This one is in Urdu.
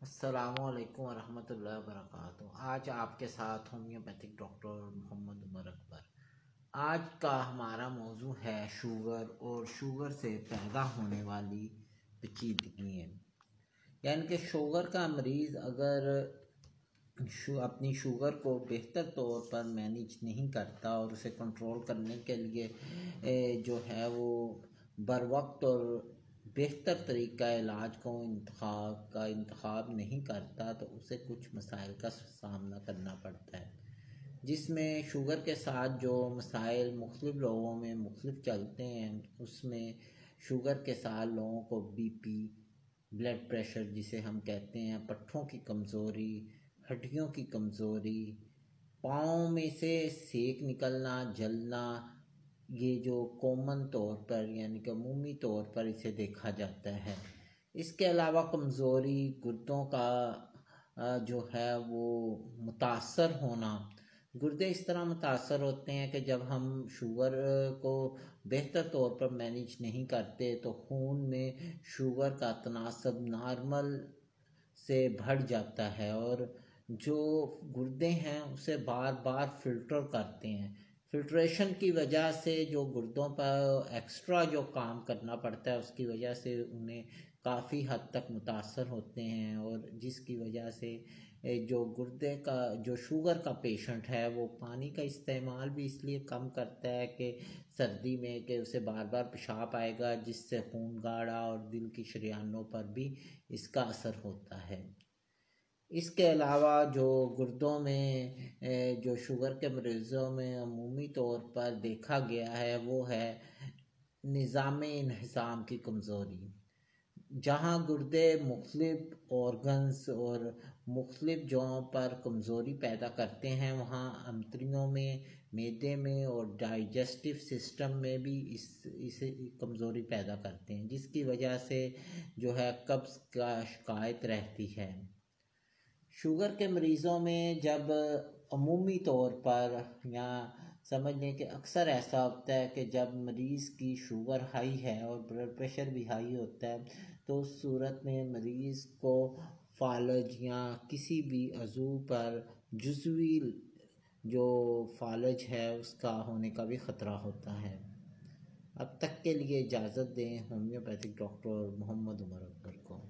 السلام علیکم ورحمۃ اللہ وبرکاتہ۔ آج آپ کے ساتھ ہومیوپیتھک ڈاکٹر محمد عمر اکبر۔ آج کا ہمارا موضوع ہے شوگر اور شوگر سے پیدا ہونے والی پیچیدگیاں، یعنی کہ شوگر کا مریض اگر اپنی شوگر کو بہتر طور پر مینیج نہیں کرتا اور اسے کنٹرول کرنے کے لیے جو ہے وہ بر وقت اور بہتر طریقہ علاج کو انتخاب نہیں کرتا تو اسے کچھ مسائل کا سامنا کرنا پڑتا ہے، جس میں شوگر کے ساتھ جو مسائل مختلف لوگوں میں مختلف چلتے ہیں۔ اس میں شوگر کے ساتھ لوگوں کو بی پی، بلڈ پریشر جسے ہم کہتے ہیں، پٹھوں کی کمزوری، ہڈیوں کی کمزوری، پاؤں میں سے سیک نکلنا، جلنا، یہ جو کامن طور پر یعنی کہ عمومی طور پر اسے دیکھا جاتا ہے۔ اس کے علاوہ کمزوری، گردوں کا جو ہے وہ متاثر ہونا۔ گردے اس طرح متاثر ہوتے ہیں کہ جب ہم شوگر کو بہتر طور پر مینیج نہیں کرتے تو خون میں شوگر کا تناسب نارمل سے بڑھ جاتا ہے، اور جو گردے ہیں اسے بار بار فلٹر کرتے ہیں۔ فلٹریشن کی وجہ سے جو گردوں پر ایکسٹرا جو کام کرنا پڑتا ہے اس کی وجہ سے انہیں کافی حد تک متاثر ہوتے ہیں، اور جس کی وجہ سے جو گردے کا جو شوگر کا پیشنٹ ہے وہ پانی کا استعمال بھی اس لیے کم کرتا ہے کہ سردی میں کہ اسے بار بار پیشاب آئے گا، جس سے خون گاڑھا اور دل کی شریانوں پر بھی اس کا اثر ہوتا ہے۔ اس کے علاوہ جو گردوں میں جو شوگر کے مریضوں میں عمومی طور پر دیکھا گیا ہے وہ ہے نظام انہضام کی کمزوری۔ جہاں گردے مختلف آرگنز اور مختلف جگہوں پر کمزوری پیدا کرتے ہیں، وہاں آنتڑیوں میں، معدے میں اور ڈائجسٹو سسٹم میں بھی اسے کمزوری پیدا کرتے ہیں، جس کی وجہ سے جو ہے قبض کا شکایت رہتی ہے۔ شوگر کے مریضوں میں جب عمومی طور پر یا سمجھ لیں کہ اکثر ایسا ہوتا ہے کہ جب مریض کی شوگر ہائی ہے اور بلڈ پریشر بھی ہائی ہوتا ہے تو اس صورت میں مریض کو فالج یا کسی بھی عضو پر جزوی جو فالج ہے اس کا ہونے کا بھی خطرہ ہوتا ہے۔ اب تک کے لیے اجازت دیں ہومیوپیتھک ڈاکٹر محمد عمر اکبر کو۔